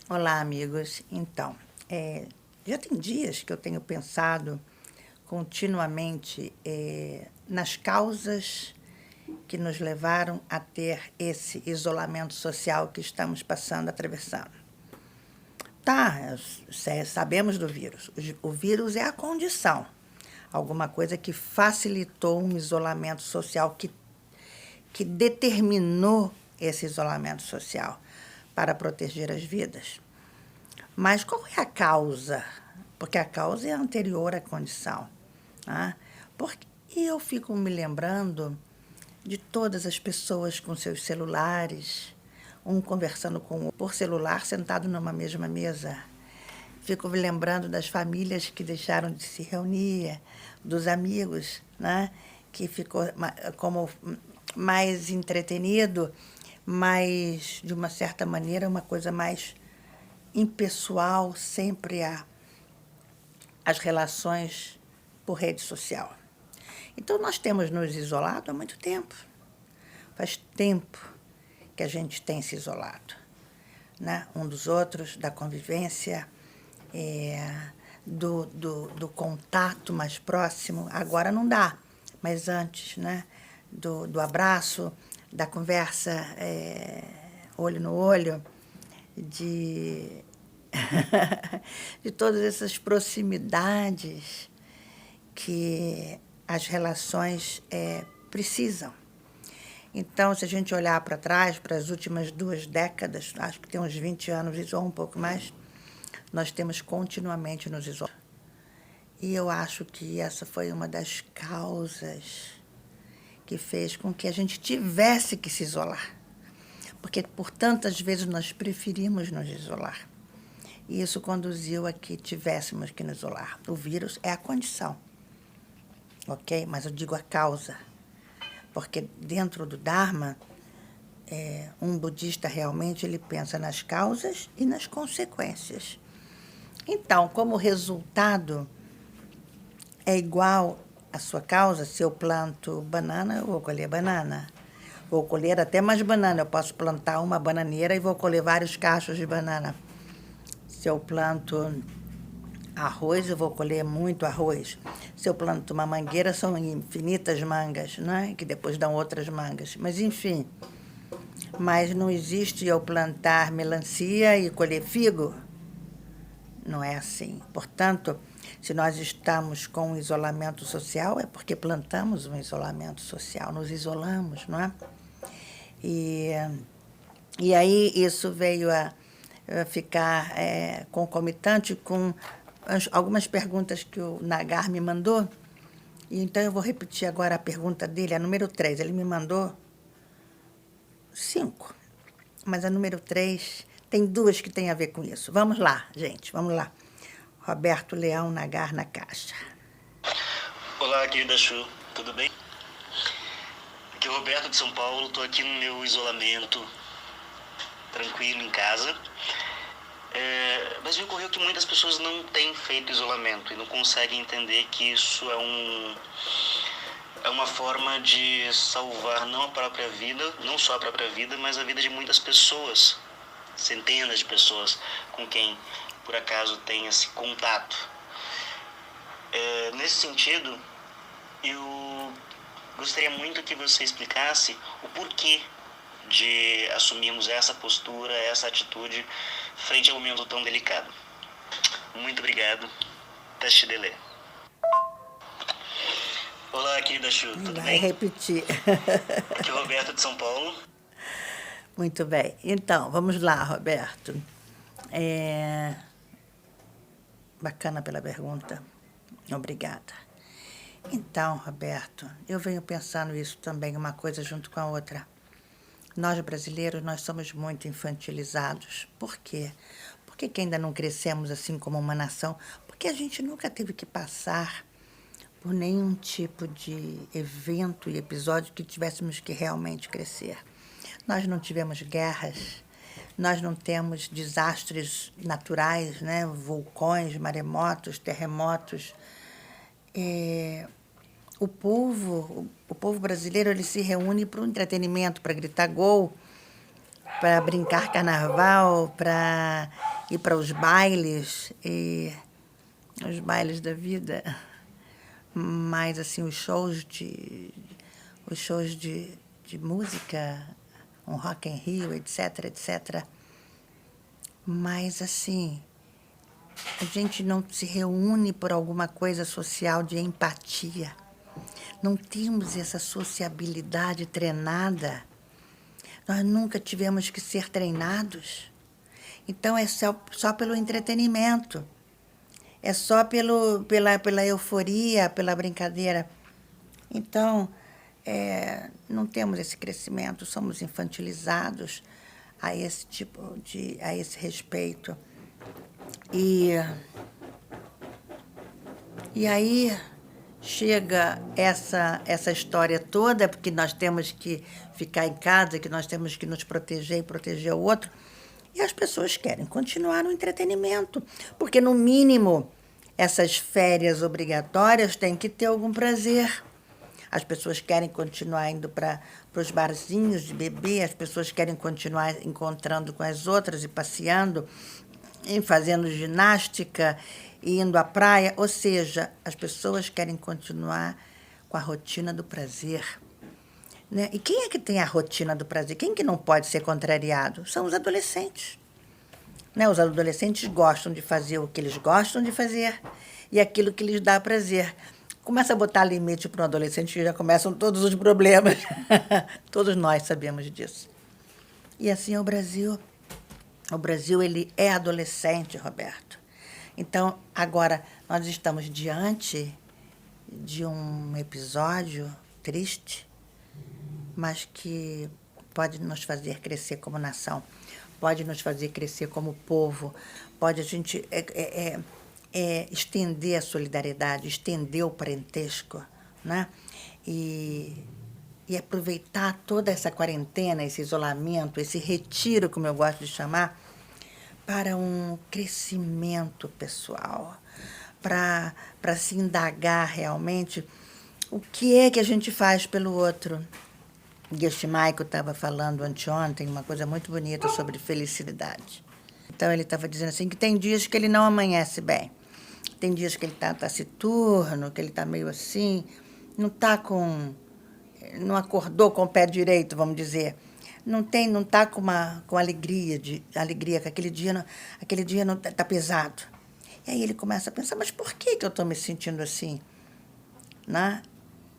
Olá, amigos. Então, já tem dias que eu tenho pensado continuamente nas causas que nos levaram a ter esse isolamento social que estamos passando, atravessando. Tá, sabemos do vírus. O vírus é a condição, alguma coisa que facilitou um isolamento social, que determinou esse isolamento social para proteger as vidas. Mas qual é a causa? Porque a causa é anterior à condição. Né? E eu fico me lembrando de todas as pessoas com seus celulares, um conversando com o outro por celular, sentado numa mesma mesa. Fico me lembrando das famílias que deixaram de se reunir, dos amigos, né? Que ficou como mais entretenido, mas, de uma certa maneira, uma coisa mais impessoal, sempre as relações por rede social. Então, nós temos nos isolado há muito tempo. Faz tempo que a gente tem se isolado, né? Um dos outros, da convivência, do contato mais próximo. Agora não dá, mas antes, né? Do abraço, da conversa olho no olho, de de todas essas proximidades que as relações precisam. Então, se a gente olhar para trás, para as últimas 2 décadas, acho que tem uns 20 anos ou um pouco mais, nós temos continuamente nos isolado. E eu acho que essa foi uma das causas que fez com que a gente tivesse que se isolar. Porque por tantas vezes nós preferimos nos isolar. E isso conduziu a que tivéssemos que nos isolar. O vírus é a condição, ok? Mas eu digo a causa. Porque dentro do Dharma, um budista realmente ele pensa nas causas e nas consequências. Então, como resultado é igual à sua causa, se eu planto banana, eu vou colher banana. Vou colher até mais banana. Eu posso plantar uma bananeira e vou colher vários cachos de banana. Se eu planto arroz, eu vou colher muito arroz. Se eu planto uma mangueira, são infinitas mangas, né? Que depois dão outras mangas. Mas, enfim, mas não existe eu plantar melancia e colher figo. Não é assim. Portanto, se nós estamos com um isolamento social, é porque plantamos um isolamento social, nos isolamos, não é? E aí isso veio a ficar concomitante com algumas perguntas que o Nagar me mandou. E então eu vou repetir agora a pergunta dele, a número 3. Ele me mandou 5, mas a número 3 tem 2 que têm a ver com isso. Vamos lá, gente, vamos lá. Roberto Leão Nagar na caixa. Olá, querida Chu, tudo bem? Aqui é o Roberto de São Paulo, estou aqui no meu isolamento, tranquilo em casa. Mas me ocorreu que muitas pessoas não têm feito isolamento e não conseguem entender que isso é uma forma de salvar não a própria vida, não só a própria vida, mas a vida de muitas pessoas, centenas de pessoas com quem por acaso tem esse contato. Nesse sentido, eu gostaria muito que você explicasse o porquê de assumirmos essa postura, essa atitude frente a um momento tão delicado. Muito obrigado. Teste Delê. Olá, querida Chu, tudo Vai bem? repetir. Aqui é o Roberto de São Paulo. Muito bem. Então, vamos lá, Roberto. Bacana pela pergunta. Obrigada. Então, Roberto, eu venho pensando isso também, uma coisa junto com a outra. Nós, brasileiros, nós somos muito infantilizados. Por quê? Por que ainda não crescemos assim como uma nação? Porque a gente nunca teve que passar por nenhum tipo de evento e episódio que tivéssemos que realmente crescer. Nós não tivemos guerras, nós não temos desastres naturais, né? Vulcões, maremotos, terremotos. O povo brasileiro, ele se reúne para o entretenimento, para gritar gol, para brincar carnaval, para ir para os bailes, e os bailes da vida, mas assim, os shows de música, um Rock in Rio, etc, etc. Mas assim, a gente não se reúne por alguma coisa social de empatia. Não temos essa sociabilidade treinada. Nós nunca tivemos que ser treinados. Então, é só pelo entretenimento. É só pela euforia, pela brincadeira. Então, não temos esse crescimento, somos infantilizados a esse respeito. E aí chega essa história toda, porque nós temos que ficar em casa, que nós temos que nos proteger e proteger o outro, e as pessoas querem continuar no entretenimento, porque, no mínimo, essas férias obrigatórias têm que ter algum prazer. As pessoas querem continuar indo para os barzinhos de beber, as pessoas querem continuar encontrando com as outras e passeando, e fazendo ginástica, e indo à praia. Ou seja, as pessoas querem continuar com a rotina do prazer. Né? E quem é que tem a rotina do prazer? Quem que não pode ser contrariado? São os adolescentes. Né? Os adolescentes gostam de fazer o que eles gostam de fazer e aquilo que lhes dá prazer. Começa a botar limite para um adolescente, já começam todos os problemas. Todos nós sabemos disso. E assim é o Brasil. O Brasil, ele é adolescente, Roberto. Então, agora, nós estamos diante de um episódio triste, mas que pode nos fazer crescer como nação, pode nos fazer crescer como povo, pode a gente estender a solidariedade, estender o parentesco, né? E aproveitar toda essa quarentena, esse isolamento, esse retiro, como eu gosto de chamar, para um crescimento pessoal, para se indagar realmente o que é que a gente faz pelo outro. Este Maico estava falando anteontem uma coisa muito bonita sobre felicidade. Então, ele estava dizendo assim que tem dias que ele não amanhece bem. Tem dias que ele está taciturno, que ele está meio assim, não acordou com o pé direito, vamos dizer. Não está com alegria, que aquele dia não está pesado. E aí ele começa a pensar, mas por que eu estou me sentindo assim? Né?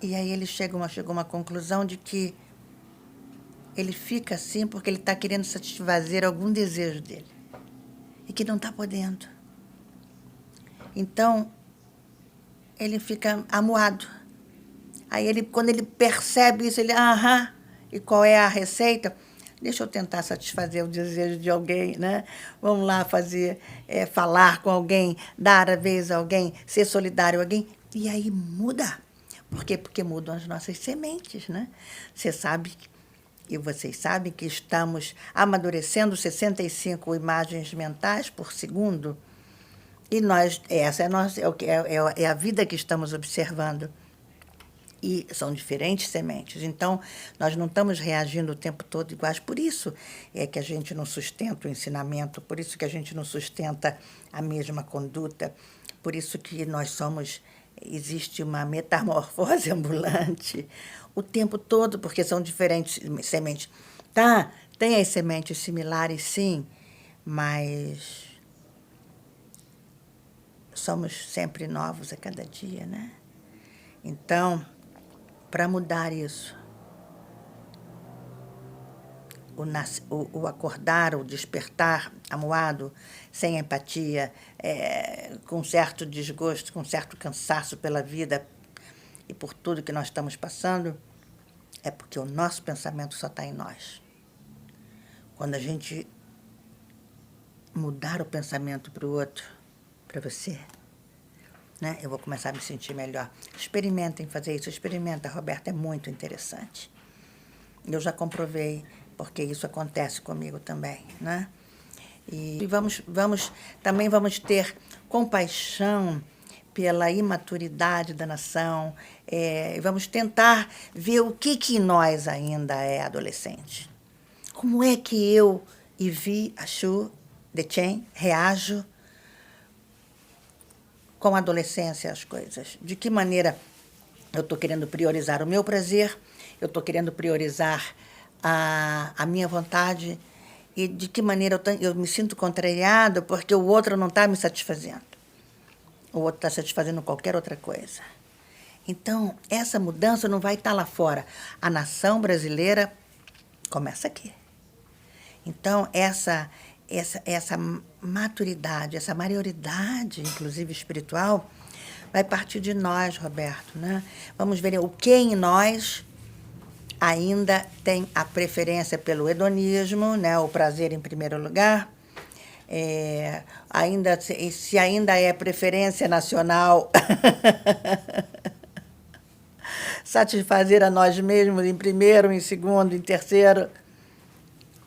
E aí ele chegou a uma conclusão de que ele fica assim porque ele está querendo satisfazer algum desejo dele e que não está podendo. Então, ele fica amuado. Aí, quando ele percebe isso, ele, e qual é a receita? Deixa eu tentar satisfazer o desejo de alguém, né? Vamos lá falar com alguém, dar a vez a alguém, ser solidário a alguém. E aí muda. Por quê? Porque mudam as nossas sementes, né? Você sabe, e vocês sabem, que estamos amadurecendo 65 imagens mentais por segundo. E essa é a vida que estamos observando. E são diferentes sementes. Então, nós não estamos reagindo o tempo todo iguais. Por isso é que a gente não sustenta o ensinamento, por isso que a gente não sustenta a mesma conduta, por isso que existe uma metamorfose ambulante o tempo todo, porque são diferentes sementes. Tá, tem as sementes similares, sim, mas somos sempre novos a cada dia, né? Então, para mudar isso, o acordar, o despertar amuado, sem empatia, com certo desgosto, com certo cansaço pela vida e por tudo que nós estamos passando, é porque o nosso pensamento só está em nós. Quando a gente mudar o pensamento para o outro, para você, né? Eu vou começar a me sentir melhor. Experimentem fazer isso. Experimenta, Roberta, é muito interessante. Eu já comprovei, porque isso acontece comigo também, né? E também vamos ter compaixão pela imaturidade da nação. Vamos tentar ver o que em nós ainda é adolescente. Como é que eu, Ivi, Achu, detém, reajo com a adolescência às coisas. De que maneira eu estou querendo priorizar o meu prazer, eu estou querendo priorizar a minha vontade, e de que maneira eu me sinto contrariado porque o outro não está me satisfazendo. O outro está satisfazendo qualquer outra coisa. Então, essa mudança não vai estar lá fora. A nação brasileira começa aqui. Então, essa maturidade, essa maioridade, inclusive espiritual, vai partir de nós, Roberto, né? Vamos ver o que em nós ainda tem a preferência pelo hedonismo, né? O prazer em primeiro lugar. Se ainda é preferência nacional, satisfazer a nós mesmos em primeiro, em segundo, em terceiro.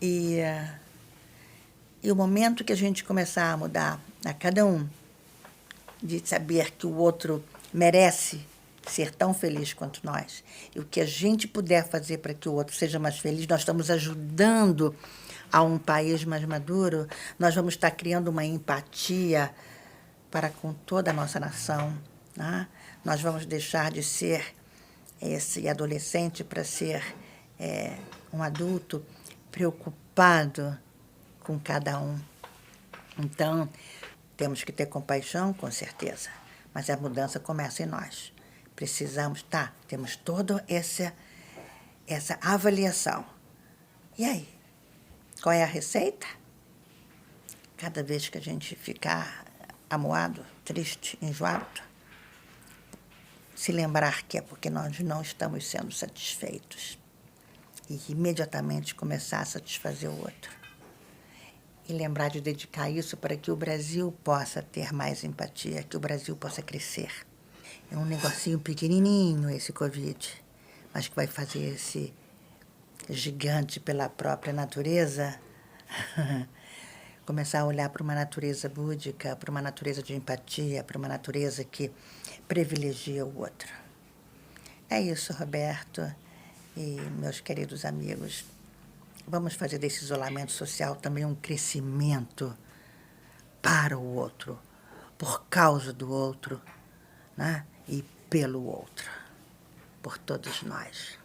E o momento que a gente começar a mudar a cada um, de saber que o outro merece ser tão feliz quanto nós, e o que a gente puder fazer para que o outro seja mais feliz, nós estamos ajudando a um país mais maduro, nós vamos estar criando uma empatia para com toda a nossa nação, né? Nós vamos deixar de ser esse adolescente para ser um adulto preocupado com cada um. Então, temos que ter compaixão, com certeza, mas a mudança começa em nós. Precisamos, temos toda essa avaliação. E aí? Qual é a receita? Cada vez que a gente ficar amuado, triste, enjoado, se lembrar que é porque nós não estamos sendo satisfeitos e imediatamente começar a satisfazer o outro. E lembrar de dedicar isso para que o Brasil possa ter mais empatia, que o Brasil possa crescer. É um negocinho pequenininho esse Covid, mas que vai fazer esse gigante pela própria natureza começar a olhar para uma natureza búdica, para uma natureza de empatia, para uma natureza que privilegia o outro. É isso, Roberto e meus queridos amigos. Vamos fazer desse isolamento social também um crescimento para o outro, por causa do outro, né? E pelo outro, por todos nós.